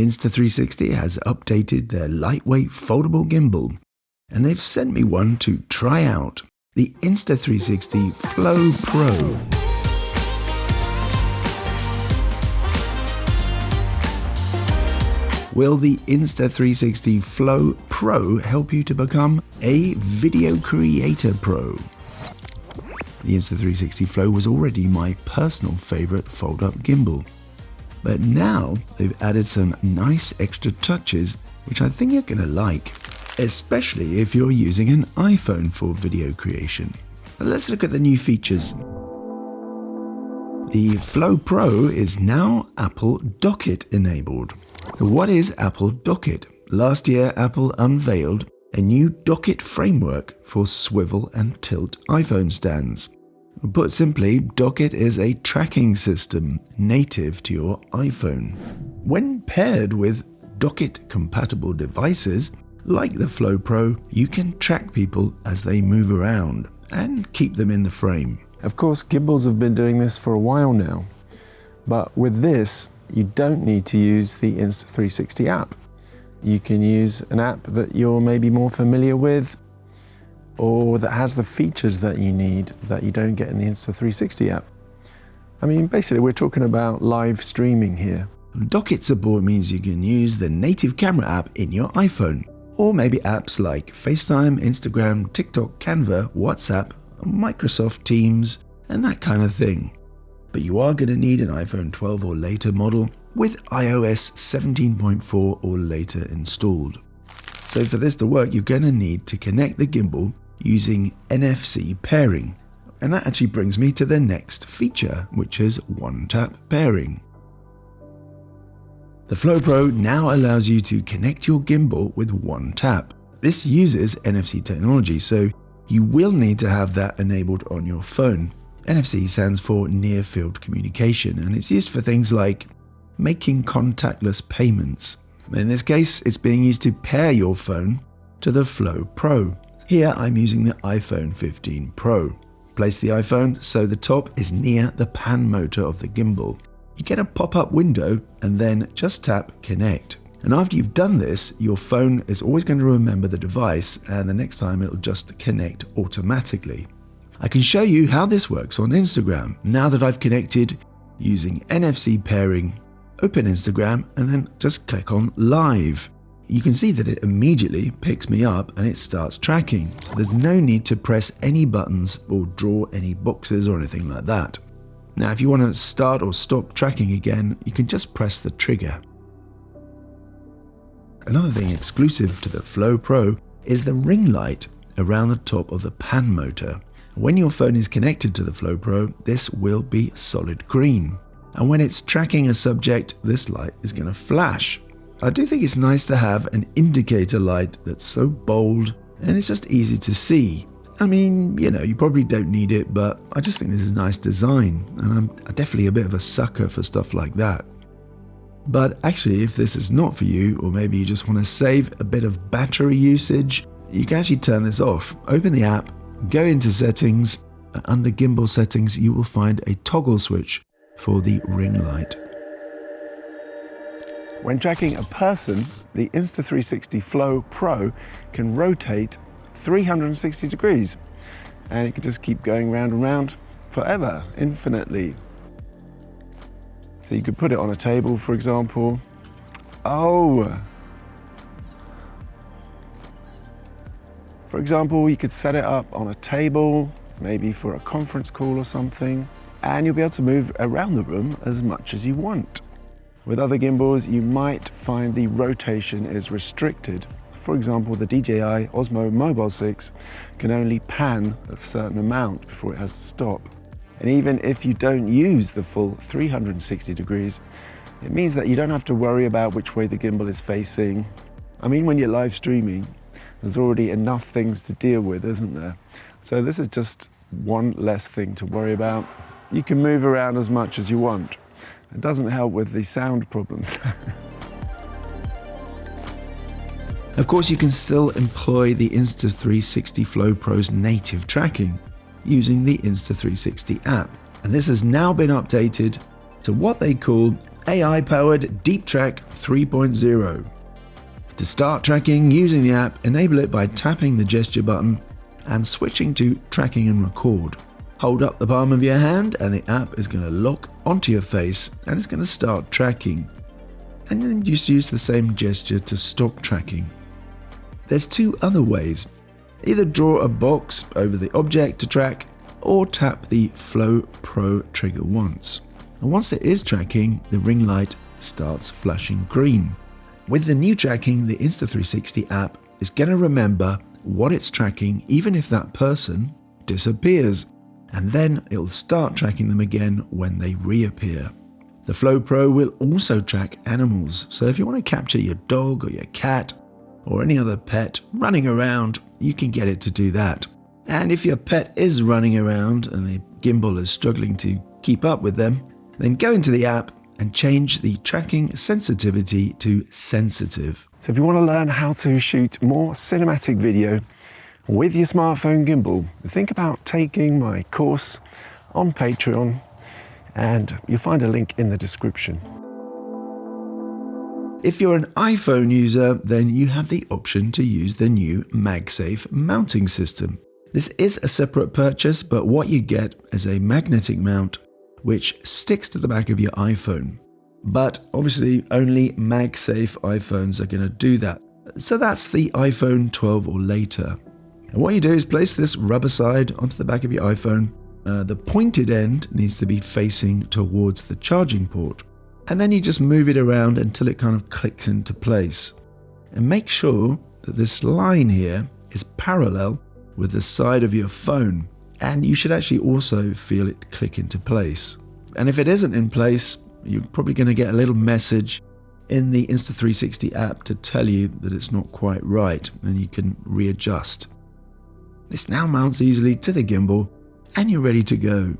Insta360 has updated their lightweight foldable gimbal, and they've sent me one to try out, the Insta360 Flow Pro. Will the Insta360 Flow Pro help you to become a video creator pro? The Insta360 Flow was already my personal favorite fold-up gimbal, but now they've added some nice extra touches which I think you're gonna like, especially if you're using an iPhone for video creation. But let's look at the new features. The Flow Pro is now Apple Docket enabled. What is Apple Docket? Last year, Apple unveiled a new docket framework for swivel and tilt iPhone stands. Put simply, Docket is a tracking system native to your iPhone. When paired with Docket-compatible devices, like the Flow Pro, you can track people as they move around and keep them in the frame. Of course, gimbals have been doing this for a while now, but with this, you don't need to use the Insta360 app. You can use an app that you're maybe more familiar with, or that has the features that you need that you don't get in the Insta360 app. I mean, basically, we're talking about live streaming here. Docket support means you can use the native camera app in your iPhone, or maybe apps like FaceTime, Instagram, TikTok, Canva, WhatsApp, Microsoft Teams, and that kind of thing. But you are going to need an iPhone 12 or later model with iOS 17.4 or later installed. So for this to work, you're going to need to connect the gimbal using NFC pairing. And that actually brings me to the next feature, which is one-tap pairing. The Flow Pro now allows you to connect your gimbal with one tap. This uses NFC technology, so you will need to have that enabled on your phone. NFC stands for Near Field Communication, and it's used for things like making contactless payments. In this case, it's being used to pair your phone to the Flow Pro. Here I'm using the iPhone 15 Pro. Place the iPhone so the top is near the pan motor of the gimbal. You get a pop-up window and then just tap Connect. And after you've done this, your phone is always going to remember the device, and the next time it'll just connect automatically. I can show you how this works on Instagram. Now that I've connected using NFC pairing, open Instagram and then just click on Live. You can see that it immediately picks me up and it starts tracking. So there's no need to press any buttons or draw any boxes or anything like that. Now, if you want to start or stop tracking again, you can just press the trigger. Another thing exclusive to the Flow Pro is the ring light around the top of the pan motor. When your phone is connected to the Flow Pro, this will be solid green. And when it's tracking a subject, this light is going to flash. I do think it's nice to have an indicator light that's so bold and it's just easy to see. I mean, you know, you probably don't need it, but I just think this is a nice design, and I'm definitely a bit of a sucker for stuff like that. But actually, if this is not for you, or maybe you just want to save a bit of battery usage, you can actually turn this off. Open the app, go into settings, and under gimbal settings, you will find a toggle switch for the ring light. When tracking a person, the Insta360 Flow Pro can rotate 360 degrees, and it can just keep going round and round forever, infinitely. So you could put it on a table, for example. For example, you could set it up on a table, maybe for a conference call or something, and you'll be able to move around the room as much as you want. With other gimbals, you might find the rotation is restricted. For example, the DJI Osmo Mobile 6 can only pan a certain amount before it has to stop. And even if you don't use the full 360 degrees, it means that you don't have to worry about which way the gimbal is facing. I mean, when you're live streaming, there's already enough things to deal with, isn't there? So this is just one less thing to worry about. You can move around as much as you want. It doesn't help with the sound problems. Of course, you can still employ the Insta360 Flow Pro's native tracking using the Insta360 app. And this has now been updated to what they call AI-powered Deep Track 3.0. To start tracking using the app, enable it by tapping the gesture button and switching to tracking and record. Hold up the palm of your hand and the app is going to lock onto your face and it's going to start tracking. And then just use the same gesture to stop tracking. There's two other ways. Either draw a box over the object to track or tap the Flow Pro trigger once. And once it is tracking, the ring light starts flashing green. With the new tracking, the Insta360 app is going to remember what it's tracking even if that person disappears, and then it'll start tracking them again when they reappear. The Flow Pro will also track animals, so if you want to capture your dog or your cat or any other pet running around, you can get it to do that. And if your pet is running around and the gimbal is struggling to keep up with them, then go into the app and change the tracking sensitivity to sensitive. So if you want to learn how to shoot more cinematic video with your smartphone gimbal, think about taking my course on Patreon, and you'll find a link in the description. If you're an iPhone user, then you have the option to use the new MagSafe mounting system. This is a separate purchase, but what you get is a magnetic mount which sticks to the back of your iPhone. But obviously only MagSafe iPhones are going to do that. So that's the iPhone 12 or later. And what you do is place this rubber side onto the back of your iPhone. The pointed end needs to be facing towards the charging port. And then you just move it around until it kind of clicks into place. And make sure that this line here is parallel with the side of your phone. And you should actually also feel it click into place. And if it isn't in place, you're probably going to get a little message in the Insta360 app to tell you that it's not quite right, and you can readjust. This now mounts easily to the gimbal and you're ready to go.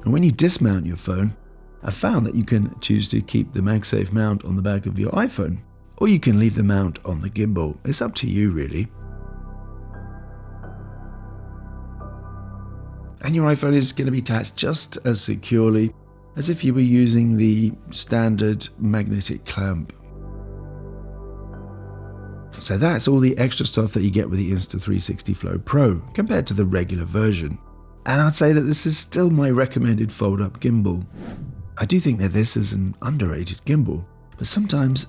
And when you dismount your phone, I found that you can choose to keep the MagSafe mount on the back of your iPhone, or you can leave the mount on the gimbal. It's up to you really. And your iPhone is going to be attached just as securely as if you were using the standard magnetic clamp. So that's all the extra stuff that you get with the Insta360 Flow Pro compared to the regular version. And I'd say that this is still my recommended fold-up gimbal. I do think that this is an underrated gimbal, but sometimes,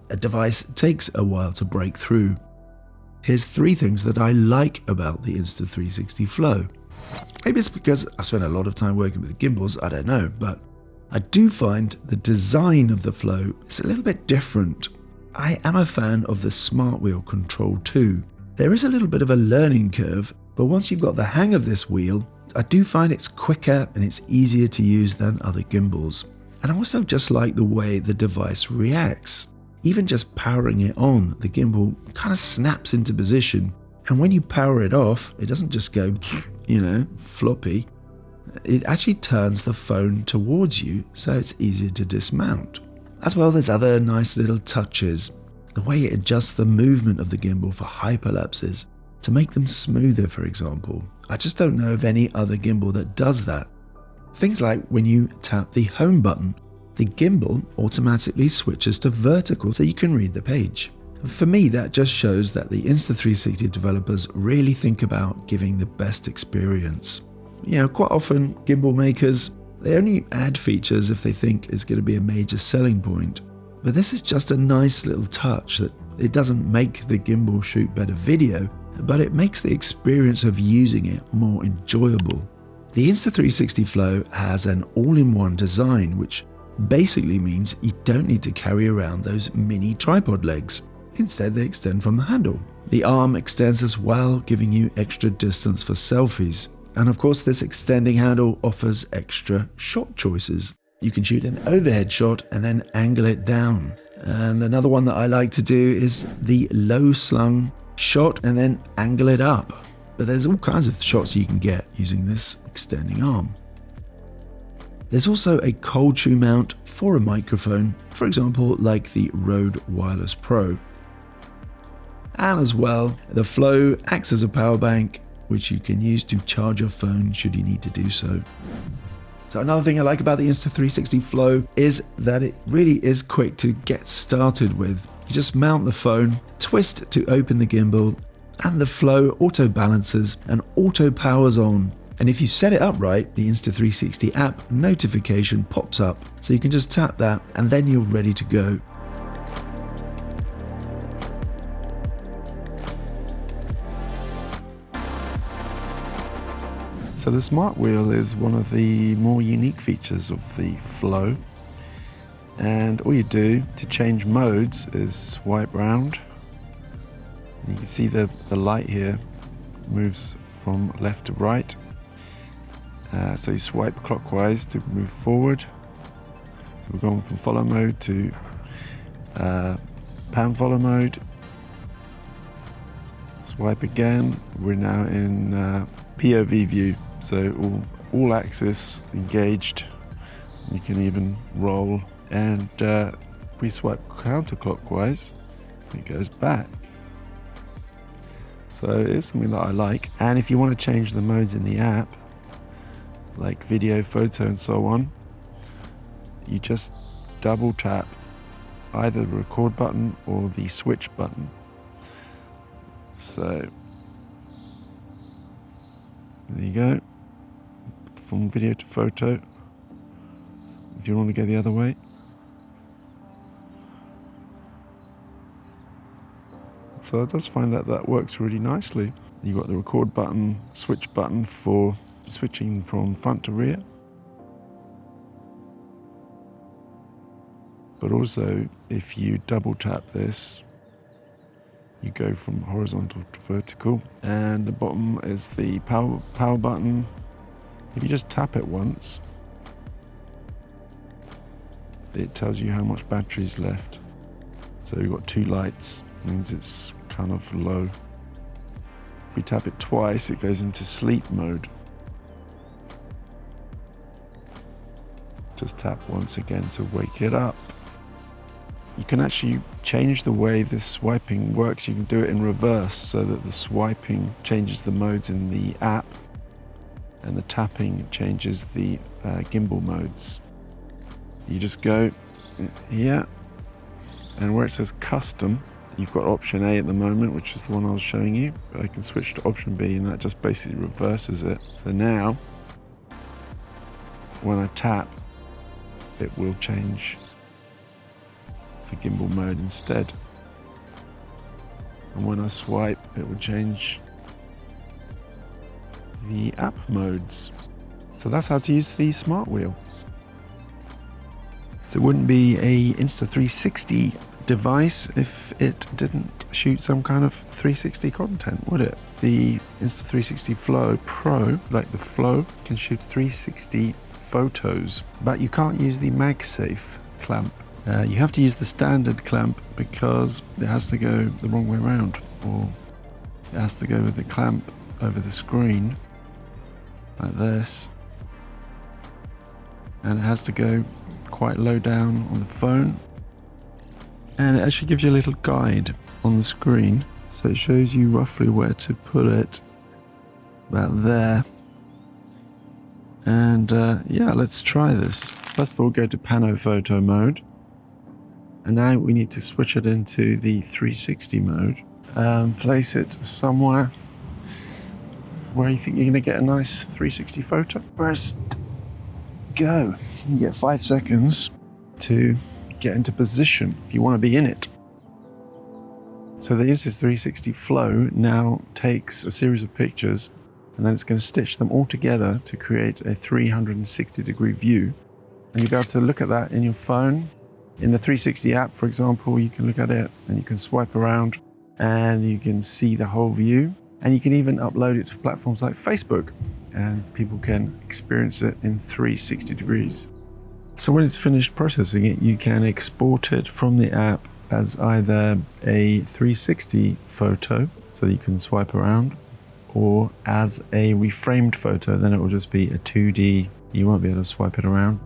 a device takes a while to break through. Here's 3 things that I like about the Insta360 Flow. Maybe it's because I spent a lot of time working with gimbals, I don't know, but I do find the design of the Flow is a little bit different. I am a fan of the Smartwheel control too. There is a little bit of a learning curve, but once you've got the hang of this wheel, I do find it's quicker and it's easier to use than other gimbals. And I also just like the way the device reacts. Even just powering it on, the gimbal kind of snaps into position. And when you power it off, it doesn't just go, floppy. It actually turns the phone towards you, so it's easier to dismount. As well, there's other nice little touches. The way it adjusts the movement of the gimbal for hyperlapses to make them smoother, for example. I just don't know of any other gimbal that does that. Things like when you tap the home button, the gimbal automatically switches to vertical so you can read the page. For me, that just shows that the Insta360 developers really think about giving the best experience. Quite often gimbal makers, they only add features if they think it's going to be a major selling point. But this is just a nice little touch that it doesn't make the gimbal shoot better video, but it makes the experience of using it more enjoyable. The Insta360 Flow has an all-in-one design, which basically means you don't need to carry around those mini tripod legs. Instead, they extend from the handle. The arm extends as well, giving you extra distance for selfies. And of course, this extending handle offers extra shot choices. You can shoot an overhead shot and then angle it down. And another one that I like to do is the low slung shot and then angle it up. But there's all kinds of shots you can get using this extending arm. There's also a cold shoe mount for a microphone, for example, like the Rode Wireless Pro. And as well, the Flow acts as a power bank, which you can use to charge your phone should you need to do so. So another thing I like about the Insta360 Flow is that it really is quick to get started with. You just mount the phone, twist to open the gimbal, and the Flow auto balances and auto powers on. And if you set it up right, the Insta360 app notification pops up. So you can just tap that and then you're ready to go. So the Smartwheel is one of the more unique features of the Flow, and all you do to change modes is swipe round. You can see the light here moves from left to right, so you swipe clockwise to move forward. So we're going from follow mode to pan follow mode. Swipe again, we're now in POV view. So all axis engaged. You can even roll, and we swipe counterclockwise, it goes back. So it's something that I like. And if you want to change the modes in the app, like video, photo, and so on, you just double tap either the record button or the switch button. So there you go. From video to photo, if you want to go the other way. So I just find that that works really nicely. You've got the record button, switch button for switching from front to rear. But also, if you double tap this, you go from horizontal to vertical. And the bottom is the power button. If you just tap it once, it tells you how much battery is left. So you've got two lights, means it's kind of low. If we tap it twice, it goes into sleep mode. Just tap once again to wake it up. You can actually change the way this swiping works. You can do it in reverse so that the swiping changes the modes in the app and the tapping changes the gimbal modes. You just go here, and where it says custom, you've got option A at the moment, which is the one I was showing you, but I can switch to option B and that just basically reverses it. So now, when I tap, it will change the gimbal mode instead. And when I swipe, it will change the app modes. So that's how to use the Smartwheel. So it wouldn't be a Insta360 device if it didn't shoot some kind of 360 content, would it? The Insta360 Flow Pro, like the Flow, can shoot 360 photos, but you can't use the MagSafe clamp. You have to use the standard clamp because it has to go the wrong way around, or it has to go with the clamp over the screen like this, and it has to go quite low down on the phone, and it actually gives you a little guide on the screen, so it shows you roughly where to put it, about there. And yeah, let's try this. First of all, go to pano photo mode, and now we need to switch it into the 360 mode. Place it somewhere where you think you're going to get a nice 360 photo. Press go. You get 5 seconds to get into position if you want to be in it. So the Insta360 Flow now takes a series of pictures, and then it's going to stitch them all together to create a 360 degree view. And you'll be able to look at that in your phone. In the 360 app, for example, you can look at it and you can swipe around and you can see the whole view. And you can even upload it to platforms like Facebook, and people can experience it in 360 degrees. So when it's finished processing it, you can export it from the app as either a 360 photo, so you can swipe around, or as a reframed photo, then it will just be a 2D. You won't be able to swipe it around.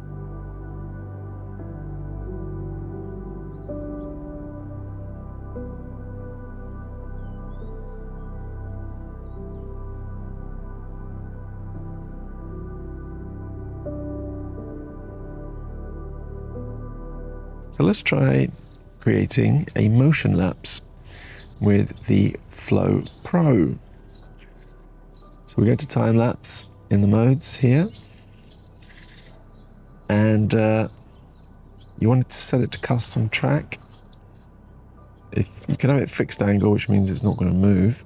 So let's try creating a motion lapse with the Flow Pro. So we go to time lapse in the modes here, and you want to set it to custom track. If you can have it fixed angle, which means it's not going to move.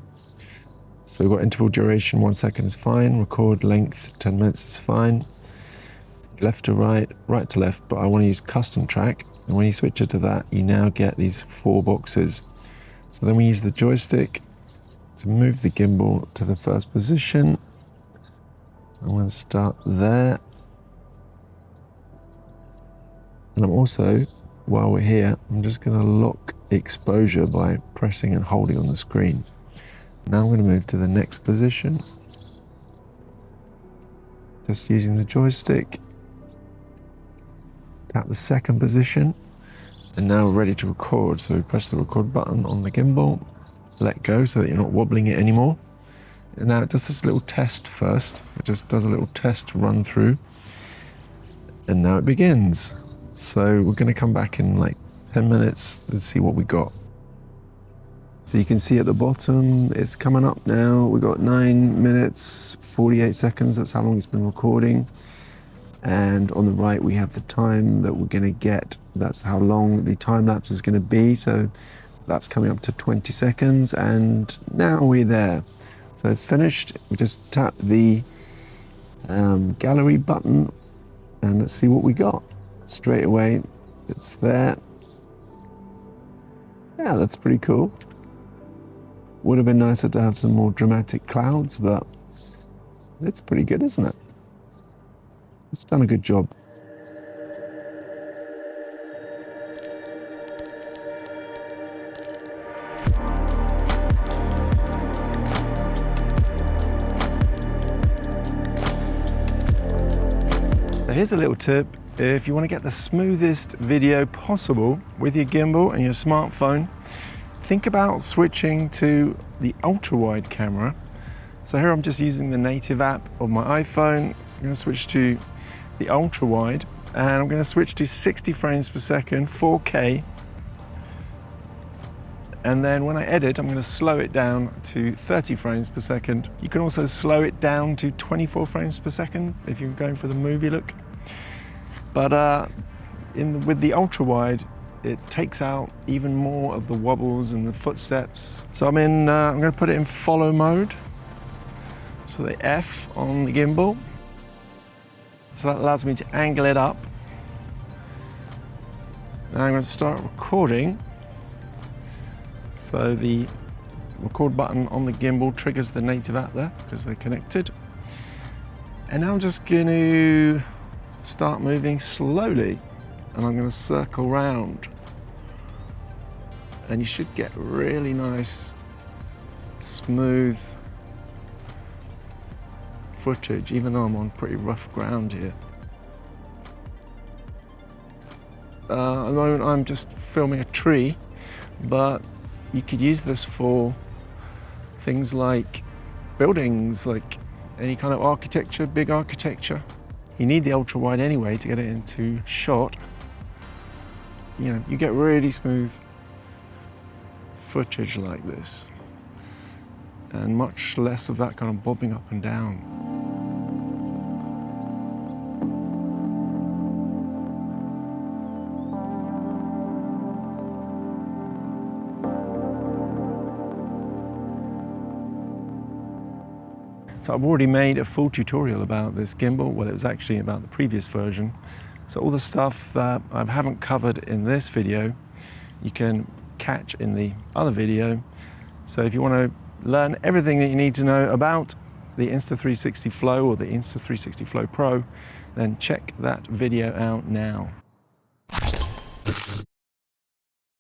So we've got interval duration, 1 second is fine. Record length, 10 minutes is fine. Left to right, right to left, but I want to use custom track. And when you switch it to that, you now get these 4 boxes. So then we use the joystick to move the gimbal to the first position. I'm going to start there. And I'm also, while we're here, I'm just going to lock exposure by pressing and holding on the screen. Now I'm going to move to the next position. Just using the joystick. Tap the second position. And now we're ready to record. So we press the record button on the gimbal, let go so that you're not wobbling it anymore. And now it does this little test first. It just does a little test run through. And now it begins. So we're going to come back in like 10 minutes and see what we got. So you can see at the bottom, it's coming up now. We've got 9 minutes, 48 seconds. That's how long it's been recording. And on the right, we have the time that we're going to get. That's how long the time lapse is going to be. So that's coming up to 20 seconds. And now we're there. So it's finished. We just tap the gallery button and let's see what we got. Straight away, it's there. Yeah, that's pretty cool. Would have been nicer to have some more dramatic clouds, but it's pretty good, isn't it? It's done a good job. So here's a little tip. If you want to get the smoothest video possible with your gimbal and your smartphone, think about switching to the ultra-wide camera. So here I'm just using the native app of my iPhone. I'm going to switch to the ultra-wide and I'm going to switch to 60 frames per second, 4K. And then when I edit, I'm going to slow it down to 30 frames per second. You can also slow it down to 24 frames per second if you're going for the movie look. But with the ultra-wide, it takes out even more of the wobbles and the footsteps. So I'm going to put it in follow mode. So the F on the gimbal. So that allows me to angle it up. Now I'm going to start recording. So the record button on the gimbal triggers the native app there because they're connected. And now I'm just going to start moving slowly and I'm going to circle round. And you should get really nice, smooth footage, even though I'm on pretty rough ground here. At the moment I'm just filming a tree, but you could use this for things like buildings, like any kind of architecture, big architecture. You need the ultra wide anyway to get it into shot. You know, you get really smooth footage like this and much less of that kind of bobbing up and down. So I've already made a full tutorial about this gimbal. Well, it was actually about the previous version. So all the stuff that I haven't covered in this video, you can catch in the other video. So if you want to learn everything that you need to know about the Insta360 Flow or the Insta360 Flow Pro, then check that video out now.